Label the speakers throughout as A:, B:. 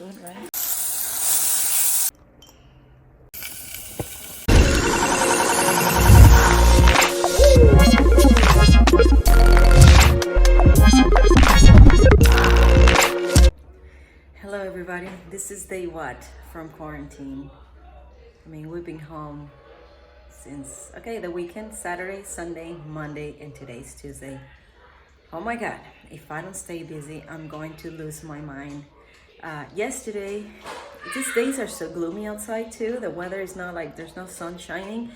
A: good, right? Hello everybody, this is day what from quarantine. I mean, we've been home since, the weekend, Saturday, Sunday, Monday, and today's Tuesday. Oh my God, if I don't stay busy, I'm going to lose my mind. Yesterday, these days are so gloomy outside too. The weather is not like, there's no sun shining.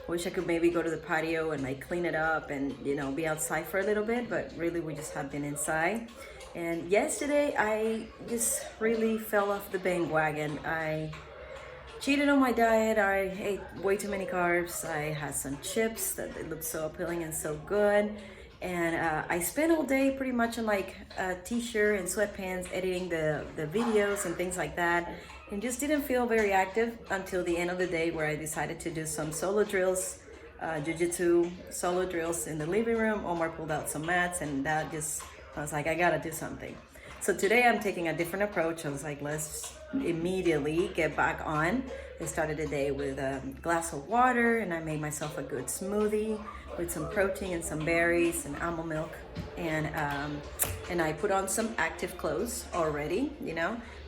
A: Wish I could maybe go to the patio and like clean it up and, be outside for a little bit, but really we just have been inside. And yesterday I just really fell off the bandwagon. I cheated on my diet. I ate way too many carbs. I had some chips that they looked so appealing and so good. And I spent all day pretty much in like a t-shirt and sweatpants editing the videos and things like that, and just didn't feel very active until the end of the day, where I decided to do some solo drills, jiu-jitsu solo drills in the living room. Omar pulled out some mats, and I was like, I gotta do something. So today I'm taking a different approach. I was like, let's immediately get back on. I started the day with a glass of water, and I made myself a good smoothie with some protein and some berries and almond milk. And I put on some active clothes already,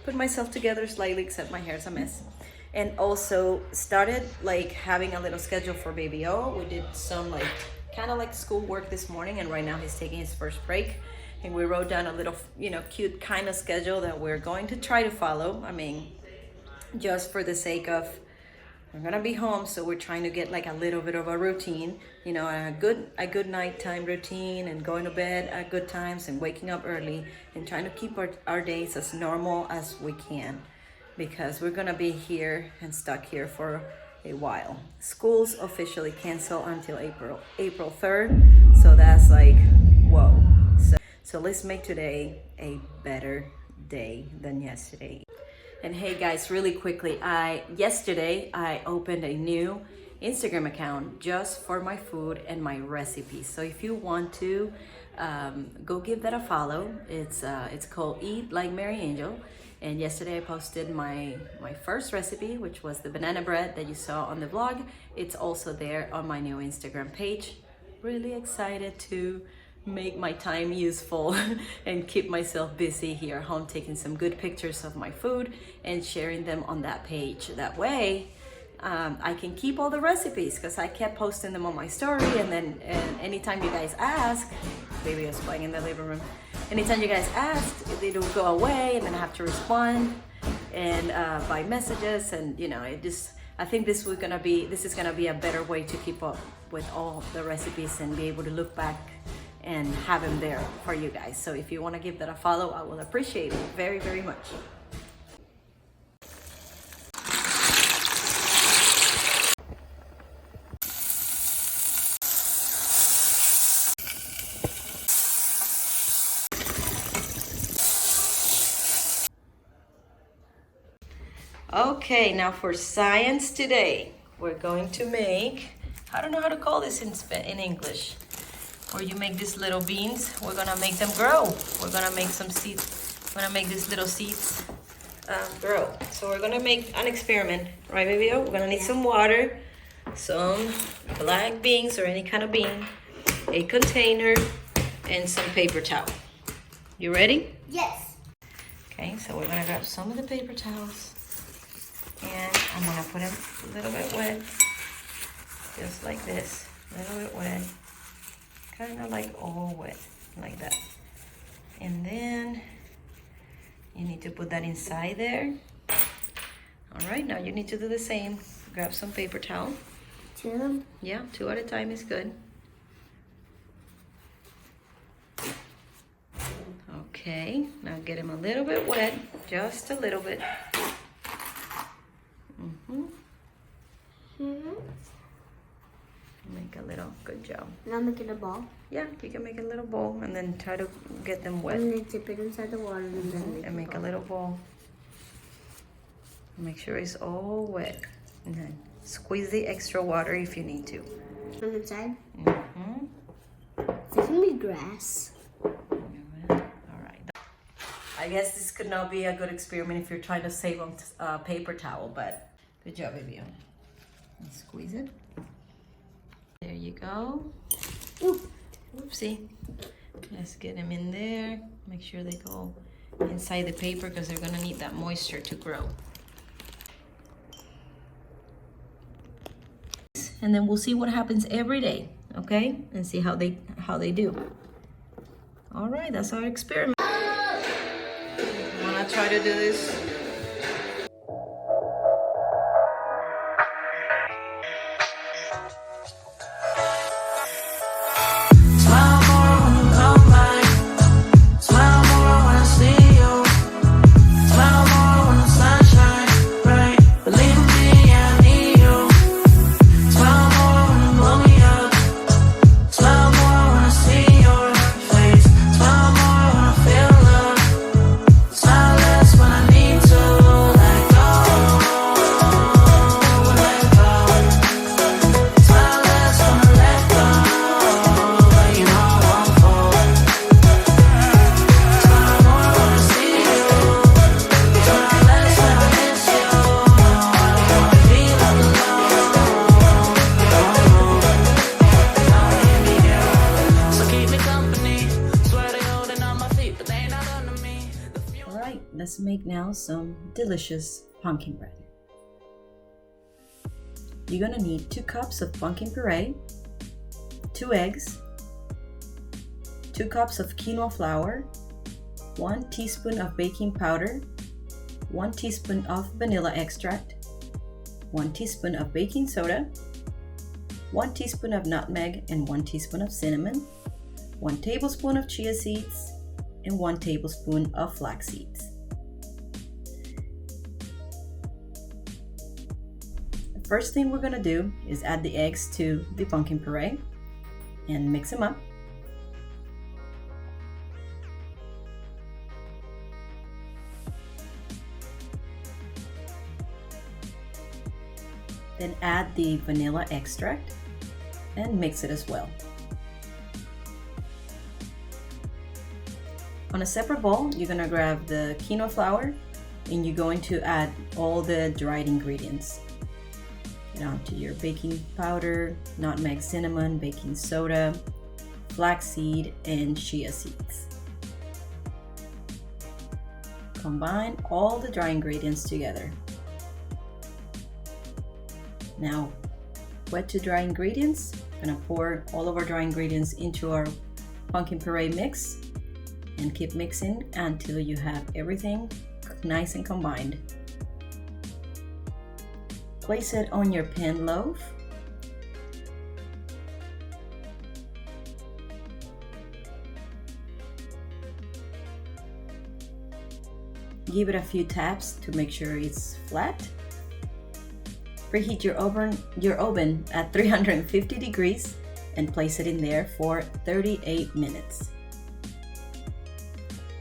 A: put myself together slightly, except my hair's a mess. And also started like having a little schedule for baby O. We did some kind of like school work this morning, and right now he's taking his first break. And we wrote down a little, cute kind of schedule that we're going to try to follow. I mean, just for the sake of, we're gonna be home, so we're trying to get like a little bit of a routine, a good nighttime routine, and going to bed at good times and waking up early, and trying to keep our days as normal as we can, because we're gonna be here and stuck here for a while. Schools officially cancel until April 3rd, so that's like, whoa. So let's make today a better day than yesterday. And hey guys, really quickly, yesterday I opened a new Instagram account just for my food and my recipes. So if you want to go give that a follow, it's called Eat Like Mary Angel. And yesterday I posted my first recipe, which was the banana bread that you saw on the vlog. It's also there on my new Instagram page. Really excited to make my time useful and keep myself busy here at home, taking some good pictures of my food and sharing them on that page. That way I can keep all the recipes, because I kept posting them on my story, and anytime you guys ask, baby was playing in the living room, anytime you guys asked, it would go away, and then I have to respond and by messages, and I think this is gonna be a better way to keep up with all the recipes and be able to look back and have them there for you guys. So if you want to give that a follow, I will appreciate it very, very much. Okay, now for science today, we're going to make, I don't know how to call this in English, where you make these little beans. We're gonna make them grow. We're gonna make some seeds. We're gonna make these little seeds grow. So we're gonna make an experiment, right, baby? We're gonna need some water, some black beans or any kind of bean, a container, and some paper towel. You ready?
B: Yes.
A: Okay, so we're gonna grab some of the paper towels, and I'm gonna put them a little bit wet, just like this, a little bit wet. Kind of like all wet, like that. And then you need to put that inside there. All right, now you need to do the same. Grab some paper towel.
B: Two?
A: Yeah, 2 at a time is good. Okay, now get them a little bit wet, just a little bit. Make a little, good job.
B: Now make it a ball.
A: Yeah, you can make a little bowl and then try to get them wet.
B: And then dip it inside the water and then
A: make a little bowl. Make sure it's all wet. And then squeeze the extra water if you need to.
B: From inside?
A: Mm-hmm.
B: This can be grass.
A: All right. I guess this could not be a good experiment if you're trying to save on paper towel, but good job, baby. Squeeze it. There you go.
B: Oop.
A: Oopsie. Let's get them in there. Make sure they go inside the paper because they're gonna need that moisture to grow. And then we'll see what happens every day, okay? And see how they do. All right, that's our experiment. Wanna try to do this? Let's make now some delicious pumpkin bread. You're gonna need 2 cups of pumpkin puree, 2 eggs, 2 cups of quinoa flour, 1 teaspoon of baking powder, 1 teaspoon of vanilla extract, 1 teaspoon of baking soda, 1 teaspoon of nutmeg and 1 teaspoon of cinnamon, 1 tablespoon of chia seeds, and 1 tablespoon of flax seeds. First thing we're gonna do is add the eggs to the pumpkin puree and mix them up. Then add the vanilla extract and mix it as well. On a separate bowl, you're gonna grab the quinoa flour and you're going to add all the dried ingredients. Onto your baking powder, nutmeg, cinnamon, baking soda, flaxseed, and chia seeds. Combine all the dry ingredients together. Now, wet to dry ingredients. I'm gonna pour all of our dry ingredients into our pumpkin puree mix and keep mixing until you have everything nice and combined. Place it on your pan loaf. Give it a few taps to make sure it's flat. Preheat your oven at 350 degrees and place it in there for 38 minutes.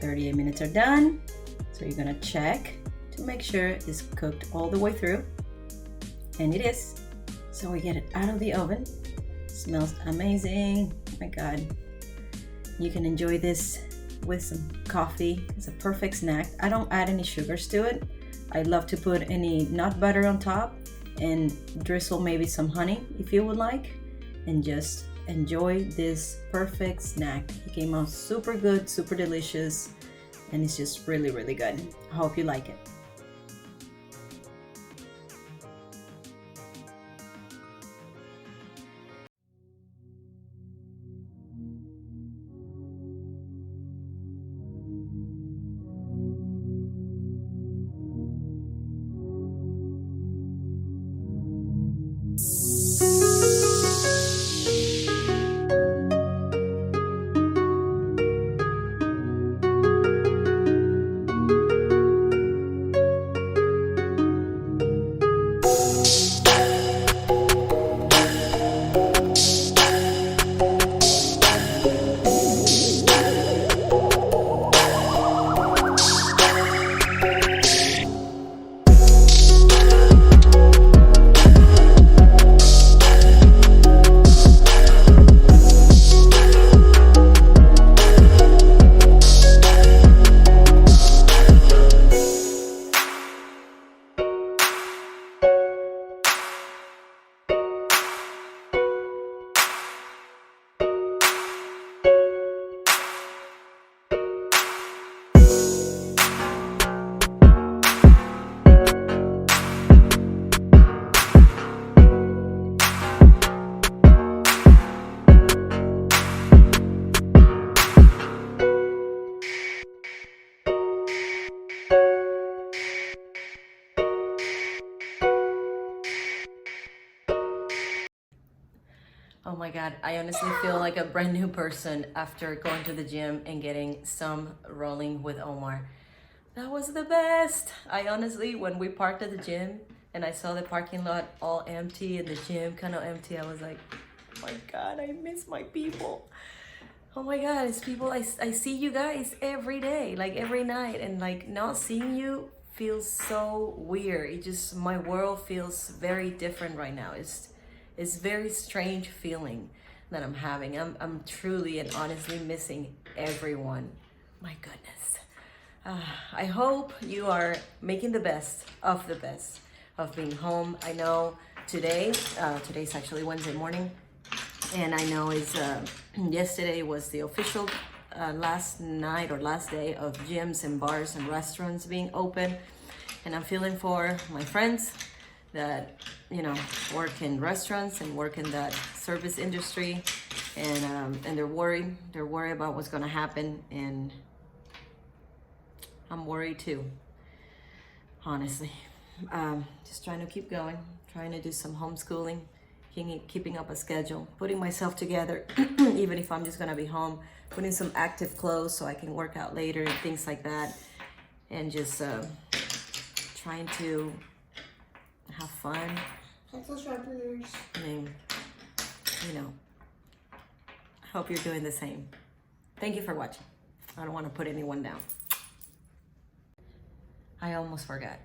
A: 38 minutes are done, so you're gonna check to make sure it's cooked all the way through. And it is. So we get it out of the oven. Smells amazing. Oh my God. You can enjoy this with some coffee. It's a perfect snack. I don't add any sugars to it. I love to put any nut butter on top and drizzle maybe some honey if you would like, and just enjoy this perfect snack. It came out super good, super delicious, and it's just really, really good. I hope you like it. Oh my God, I honestly feel like a brand new person after going to the gym and getting some rolling with Omar. That was the best. I honestly, when we parked at the gym and I saw the parking lot all empty and the gym kind of empty, I was like, oh my God, I miss my people. Oh my God, it's people, I see you guys every day, like every night, and like not seeing you feels so weird. It just, my world feels very different right now. It's very strange feeling that I'm having. I'm truly and honestly missing everyone. My goodness. I hope you are making the best of being home. I know today's actually Wednesday morning, and I know it's yesterday was the official last night or last day of gyms and bars and restaurants being open, and I'm feeling for my friends that work in restaurants and work in that service industry, and they're worried about what's going to happen, and I'm worried too, honestly. Just trying to keep going, trying to do some homeschooling, keeping up a schedule, putting myself together, even if I'm just gonna be home, putting some active clothes so I can work out later and things like that, and just trying to have fun.
B: Pencil sharpeners.
A: I mean, I hope you're doing the same. Thank you for watching. I don't want to put anyone down. I almost forgot.